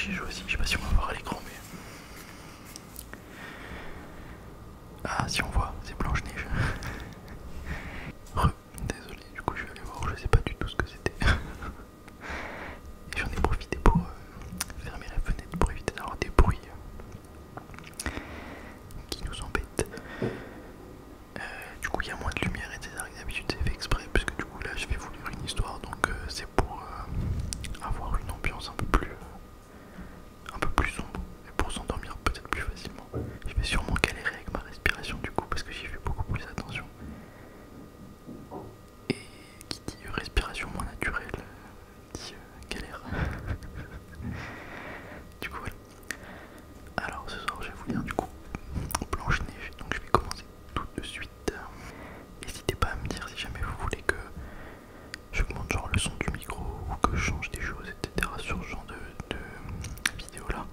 affichage aussi, je sais pas si on va voir à l'écran mais... Ah si on voit, c'est Blanche-Neige. Désolé, du coup je vais aller voir, je sais pas du tout ce que c'était. Et j'en ai profité pour fermer la fenêtre pour éviter d'avoir des bruits qui nous embêtent. Du coup il y a moins de lumière etc. D'habitude c'est fait exprès parce que du coup là je vais vous lire une histoire donc c'est pour avoir une ambiance un peu plus sombre et pour s'endormir peut-être plus facilement. Je vais sûrement galérer avec ma respiration du coup parce que j'y fais beaucoup plus attention. Et qui dit respiration moins naturelle dit galère. Du coup voilà. Alors ce soir je vais vous lire du coup Blanche-Neige, donc je vais commencer tout de suite. N'hésitez pas à me dire si jamais vous voulez que j'augmente genre le son du micro ou que je change des choses etc sur ce genre de vidéo là.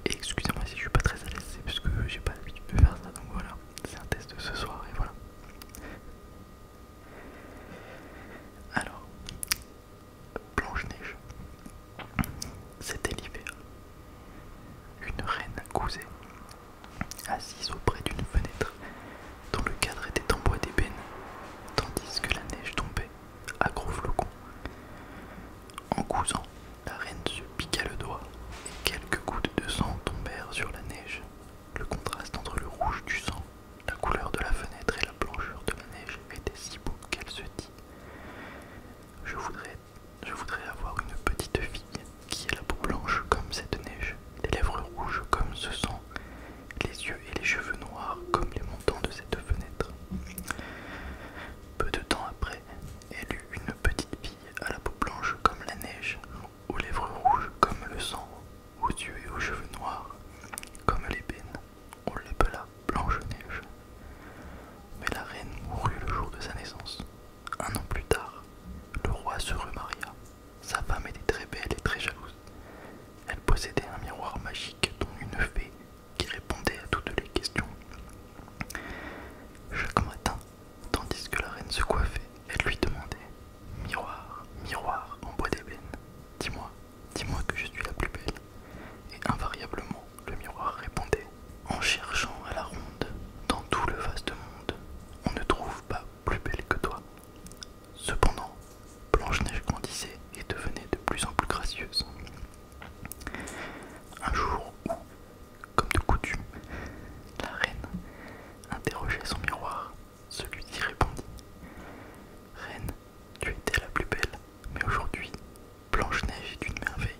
Et excusez-moi si je suis pas très à l'aise, c'est parce que j'ai pas l'habitude de faire ça, donc voilà, c'est un test de ce soir et voilà. Alors, Blanche-Neige. C'était l'hiver. Une reine cousait, assise auprès d'une fenêtre dont le cadre était en bois d'ébène, tandis que la neige tombait à gros flocons. En cousant, la reine se piqua le doigt et quelques gouttes de sang tombèrent sur la neige. Le contraste entre le rouge du sang, la couleur de la fenêtre et la blancheur de la neige était si beau qu'elle se dit: je voudrais avoir une petite fille qui ait la peau blanche comme cette neige, les lèvres rouges comme ce sang, les yeux et les cheveux noirs comme les montants de cette fenêtre. Peu de temps après, elle eut une petite fille à la peau blanche comme la neige, aux lèvres rouges comme le sang, aux yeux et aux cheveux noirs comme l'ébène. On l'appela Blanche-Neige. Mais la reine mourut le jour de sa naissance. Un an plus tard, le roi se remaria. Sa femme était très belle et très jalouse. Elle possédait un miroir magique dont une fée qui répondait à toutes les questions. Chaque matin, tandis que la reine se coiffait, elle lui demandait: miroir, miroir en bois d'ébène, dis-moi, dis-moi que je suis la plus belle. Et invariablement, le miroir répondait: en cherchant à la ronde, dans tout le vaste monde, on ne trouve pas plus belle que toi. Cependant, Blanche-Neige grandissait et devenait de plus en plus gracieuse. Un jour où, comme de coutume, la reine interrogeait son miroir, celui-ci répondit: reine, tu étais la plus belle, mais aujourd'hui, Blanche-Neige est une merveille.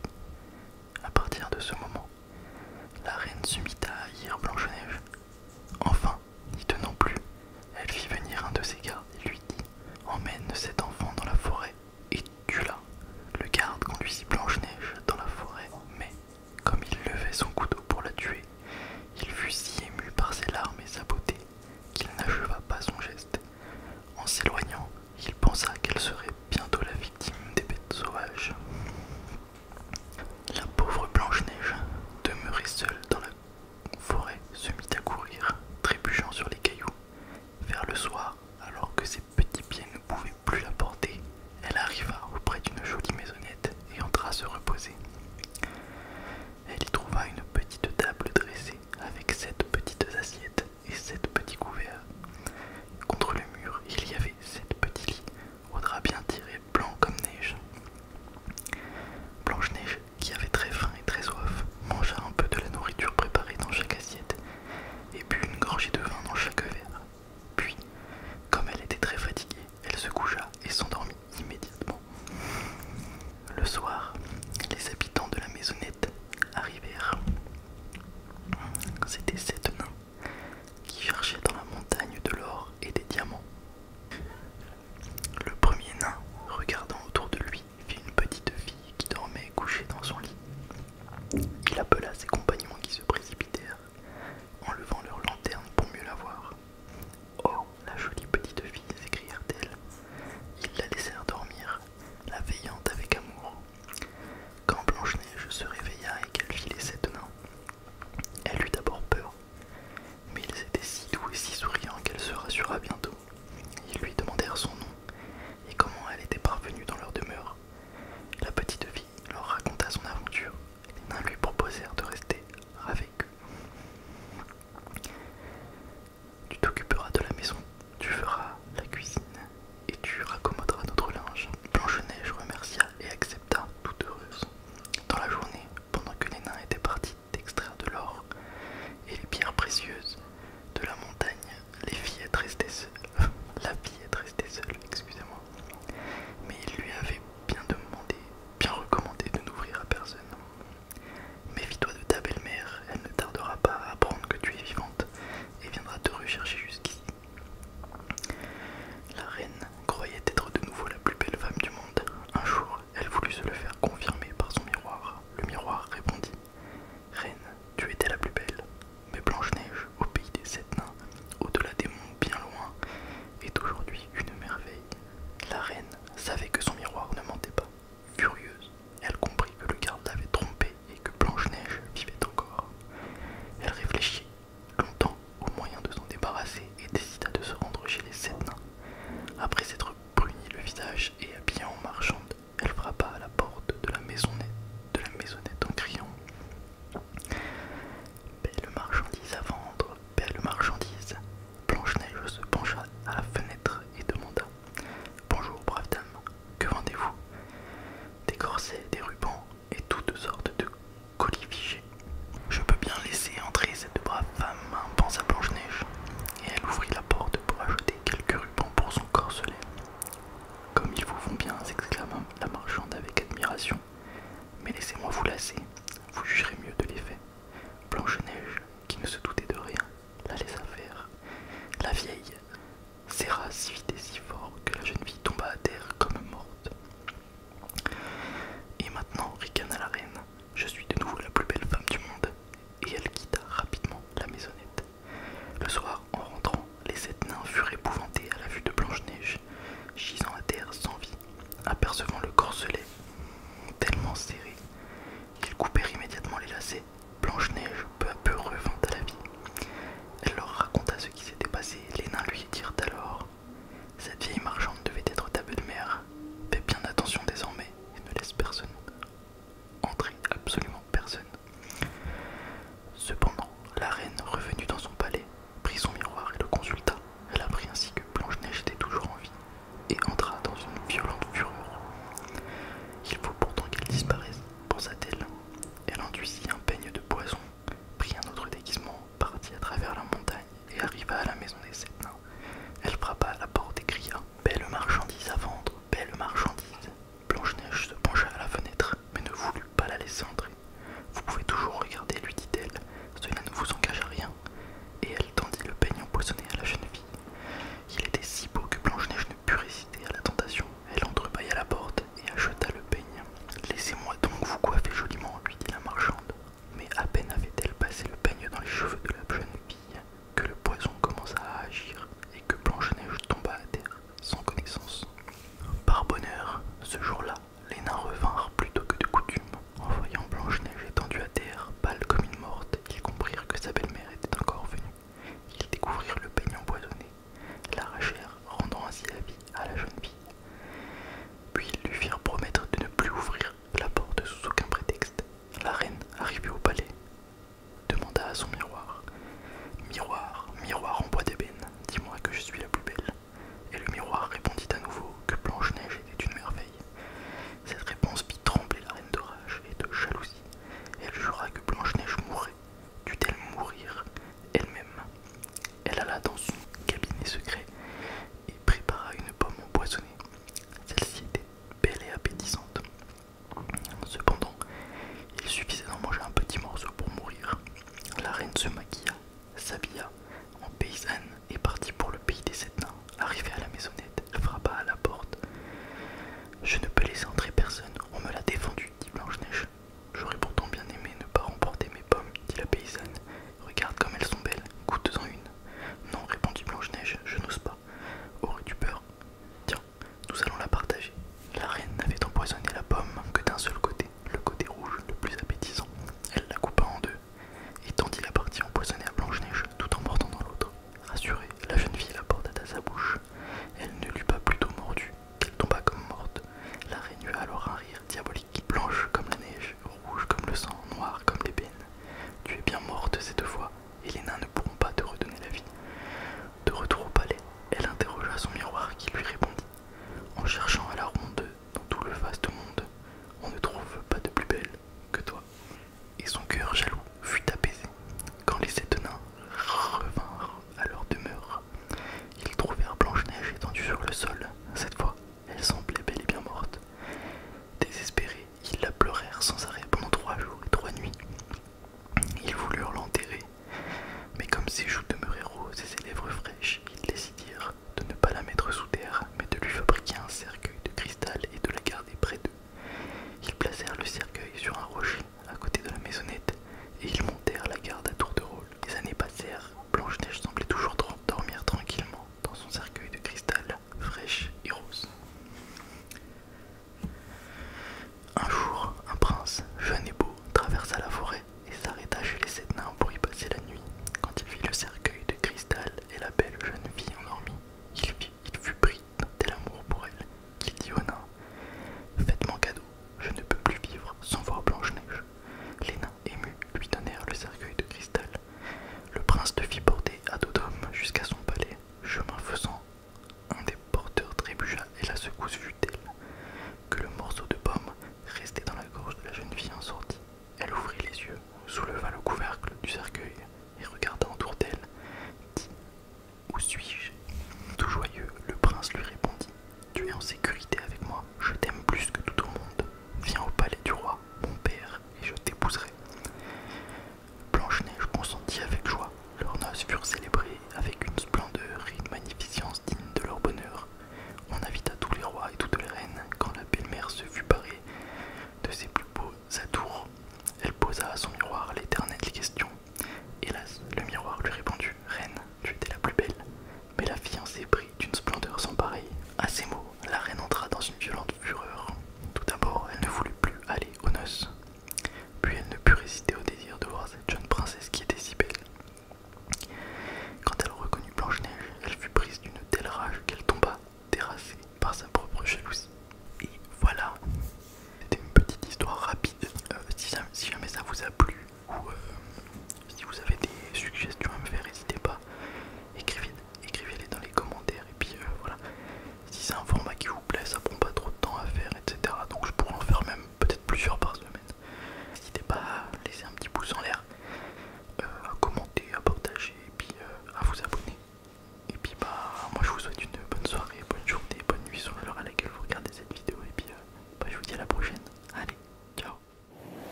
pouces en l'air.